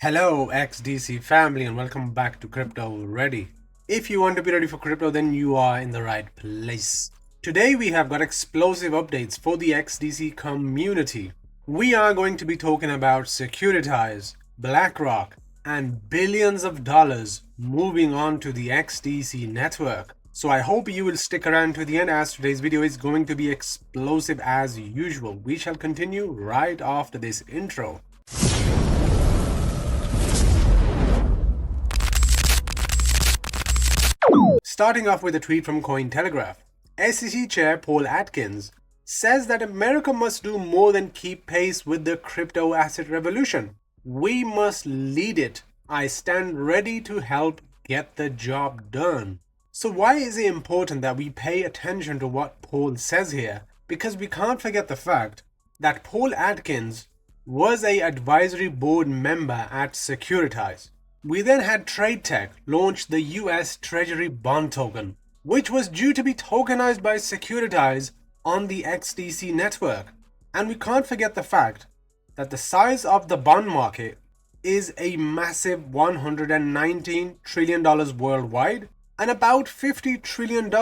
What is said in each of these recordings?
Hello XDC family and welcome back to Crypto Ready. If you want to be ready for crypto, then you are in the right place. Today we have got explosive updates for the XDC community. We are going to be talking about Securitize, BlackRock, and billions of dollars moving on to the XDC network. So I hope you will stick around to the end, as today's video is going to be explosive as usual. We shall continue right after this intro. Starting off with a tweet from Cointelegraph, SEC Chair Paul Atkins says that America must do more than keep pace with the crypto asset revolution. We must lead it. I stand ready to help get the job done. So why is it important that we pay attention to what Paul says here? Because we can't forget the fact that Paul Atkins was an advisory board member at Securitize. We then had TradeTech launch the US Treasury Bond Token, which was due to be tokenized by Securitize on the XDC network. And we can't forget the fact that the size of the bond market is a massive $119 trillion worldwide and about $50 trillion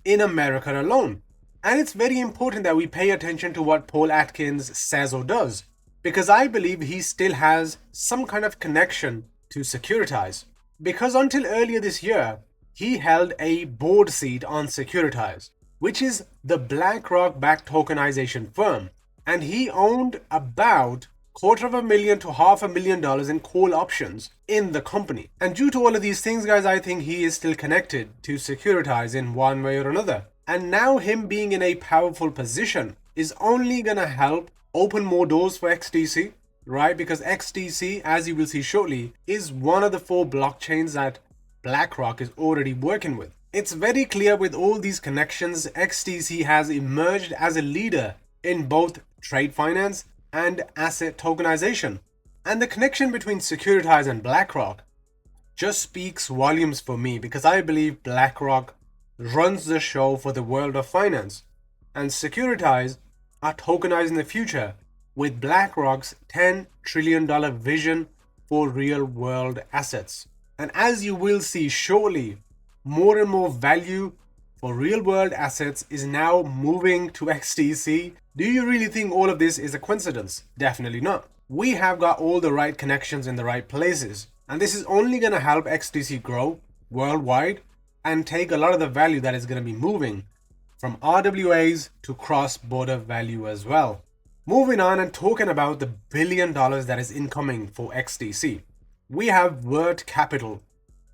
in America alone. And it's very important that we pay attention to what Paul Atkins says or does, because I believe he still has some kind of connection to Securitize, because until earlier this year he held a board seat on Securitize, which is the BlackRock backed tokenization firm, and he owned about $250,000 to $500,000 in call options in the company. And due to all of these things, guys, I think he is still connected to Securitize in one way or another. And now him being in a powerful position is only gonna help open more doors for XDC, right? Because XDC, as you will see shortly, is one of the 4 blockchains that BlackRock is already working with. It's very clear with all these connections, XDC has emerged as a leader in both trade finance and asset tokenization. And the connection between Securitize and BlackRock just speaks volumes for me, because I believe BlackRock runs the show for the world of finance, and Securitize are tokenizing the future with BlackRock's $10 trillion vision for real-world assets. And as you will see shortly, more and more value for real-world assets is now moving to XDC. Do you really think all of this is a coincidence? Definitely not. We have got all the right connections in the right places, and this is only going to help XDC grow worldwide and take a lot of the value that is going to be moving from RWAs to cross-border value as well. Moving on and talking about the $1 billion that is incoming for XDC, we have Word Capital,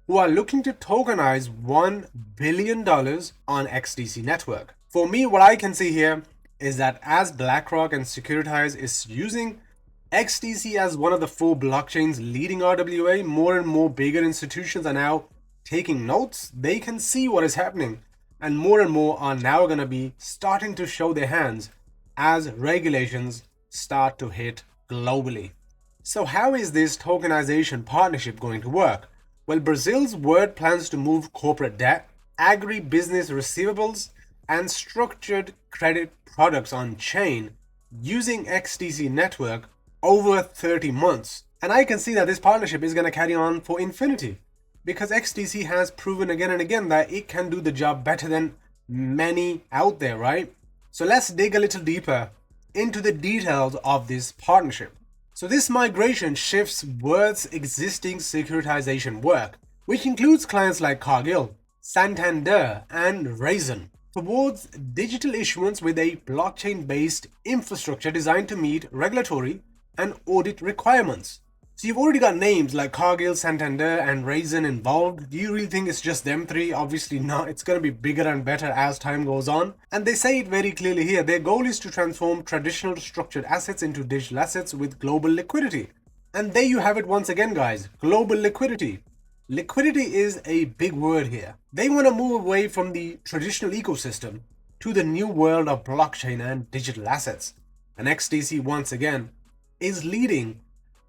who are looking to tokenize $1 billion on XDC network. For me, what I can see here is that as BlackRock and Securitize is using XDC as one of the 4 blockchains leading RWA, more and more bigger institutions are now taking notes. They can see what is happening, and more are now going to be starting to show their hands as regulations start to hit globally. So how is this tokenization partnership going to work? Well, Brazil's Word plans to move corporate debt, agri-business receivables, and structured credit products on chain using XDC network over 30 months. And I can see that this partnership is going to carry on for infinity, because XDC has proven again and again that it can do the job better than many out there, right? So let's dig a little deeper into the details of this partnership. So this migration shifts Word's existing securitization work, which includes clients like Cargill, Santander, and Raisin, towards digital issuance with a blockchain-based infrastructure designed to meet regulatory and audit requirements. So you've already got names like Cargill, Santander, and Raisin involved. Do you really think it's just them 3? Obviously not. It's going to be bigger and better as time goes on. And they say it very clearly here. Their goal is to transform traditional structured assets into digital assets with global liquidity. And there you have it once again, guys. Global liquidity. Liquidity is a big word here. They want to move away from the traditional ecosystem to the new world of blockchain and digital assets. And XDC once again is leading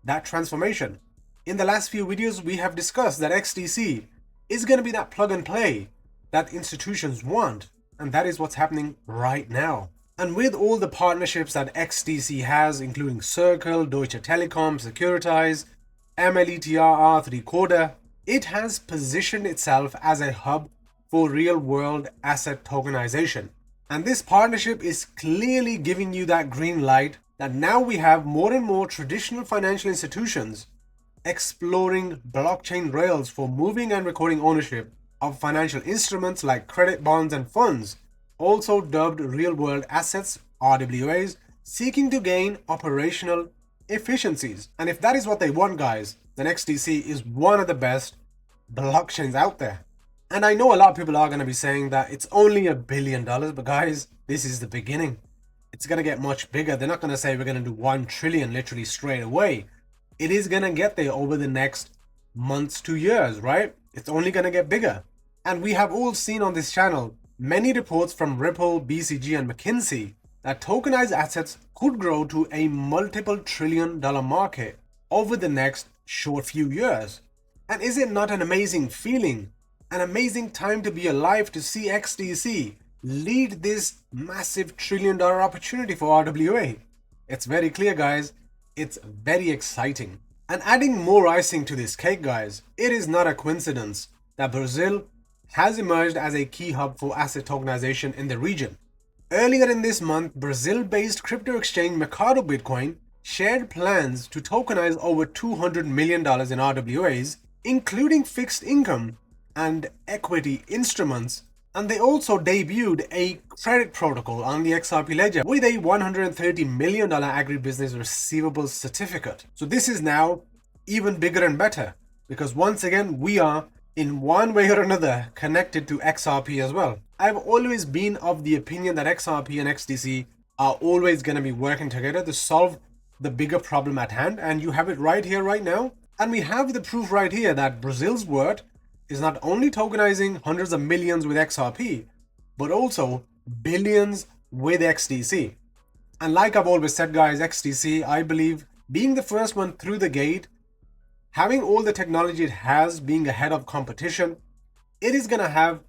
that transformation. In the last few videos, we have discussed that XDC is going to be that plug and play that institutions want, and that is what's happening right now. And with all the partnerships that XDC has, including Circle, Deutsche Telekom, Securitize, MLETR R3 it has positioned itself as a hub for real-world asset tokenization. And this partnership is clearly giving you that green light that now we have more and more traditional financial institutions exploring blockchain rails for moving and recording ownership of financial instruments like credit, bonds, and funds, also dubbed real-world assets, RWAs, seeking to gain operational efficiencies. And if that is what they want, guys, then XDC is one of the best blockchains out there. And I know a lot of people are going to be saying that it's only $1 billion, but guys, this is the beginning. It's going to get much bigger. They're not going to say we're going to do 1 trillion literally straight away. It is going to get there over the next months to years, right? It's only going to get bigger. And we have all seen on this channel many reports from Ripple, BCG, and McKinsey that tokenized assets could grow to a multiple trillion-dollar market over the next short few years. And is it not an amazing feeling? An amazing time to be alive to see XDC lead this massive trillion-dollar opportunity for RWA. It's very clear, guys. It's very exciting. And adding more icing to this cake, guys, it is not a coincidence that Brazil has emerged as a key hub for asset tokenization in the region. Earlier in this month, Brazil-based crypto exchange Mercado Bitcoin shared plans to tokenize over $200 million in RWAs, including fixed income and equity instruments, and they also debuted a credit protocol on the XRP ledger with a $130 million agribusiness receivables certificate. So this is now even bigger and better, because once again we are in one way or another connected to XRP as well. I've always been of the opinion that XRP and XDC are always going to be working together to solve the bigger problem at hand, and you have it right here right now. And we have the proof right here that Brazil's word is not only tokenizing hundreds of millions with XRP, but also billions with XDC. And like I've always said, guys, XDC, I believe, being the first one through the gate, having all the technology it has, being ahead of competition, it is going to have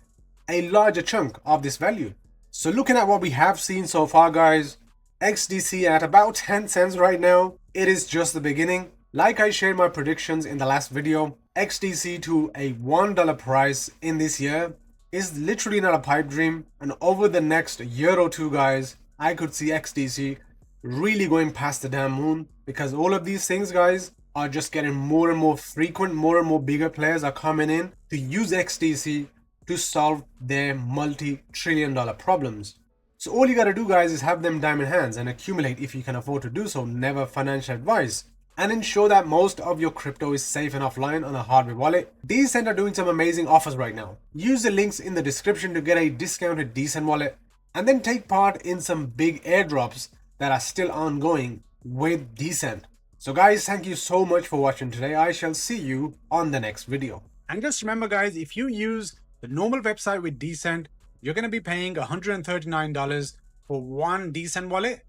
a larger chunk of this value. So looking at what we have seen so far, guys, XDC at about 10 cents right now, it is just the beginning. Like I shared my predictions in the last video, XDC to a $1 price in this year is literally not a pipe dream. And over the next year or two, guys, I could see XDC really going past the damn moon, because all of these things, guys, are just getting more and more frequent. More and more bigger players are coming in to use XDC to solve their multi-trillion-dollar problems. So all you gotta do, guys, is have them diamond hands and accumulate if you can afford to do so. Never financial advice. And ensure that most of your crypto is safe and offline on a hardware wallet. Decent are doing some amazing offers right now. Use the links in the description to get a discounted Decent wallet, and then take part in some big airdrops that are still ongoing with Decent. So guys, thank you so much for watching today. I shall see you on the next video. And just remember, guys, if you use the normal website with Decent, you're going to be paying $139 for one Decent wallet.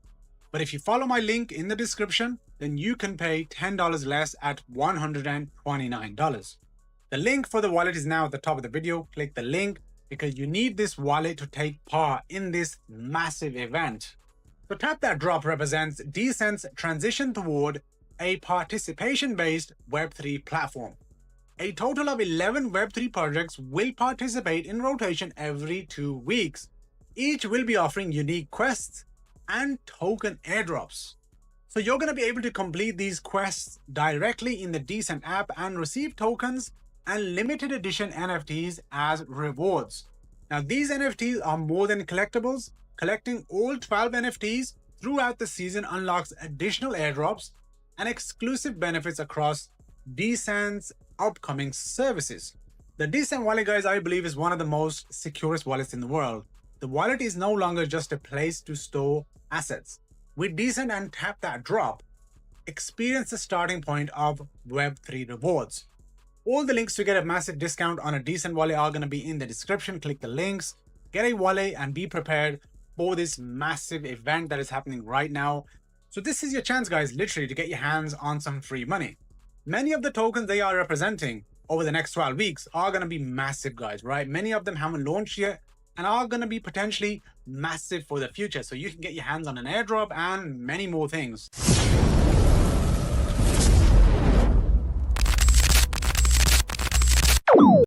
But if you follow my link in the description, then you can pay $10 less at $129. The link for the wallet is now at the top of the video. Click the link because you need this wallet to take part in this massive event. So Tap That Drop represents Decent's transition toward a participation-based Web3 platform. A total of 11 Web3 projects will participate in rotation every 2 weeks. Each will be offering unique quests and token airdrops. So you're going to be able to complete these quests directly in the Decent app and receive tokens and limited edition NFTs as rewards. Now these NFTs are more than collectibles. Collecting all 12 NFTs throughout the season unlocks additional airdrops and exclusive benefits across Decent's upcoming services. The Decent wallet, guys, I believe is one of the most securest wallets in the world. The wallet is no longer just a place to store assets. With Decent and Tap That Drop, experience the starting point of Web3 Rewards. All the links to get a massive discount on a Decent wallet are going to be in the description. Click the links, get a wallet, and be prepared for this massive event that is happening right now. So this is your chance, guys, literally to get your hands on some free money. Many of the tokens they are representing over the next 12 weeks are going to be massive, guys, right? Many of them haven't launched yet and are going to be potentially massive for the future. So you can get your hands on an airdrop and many more things.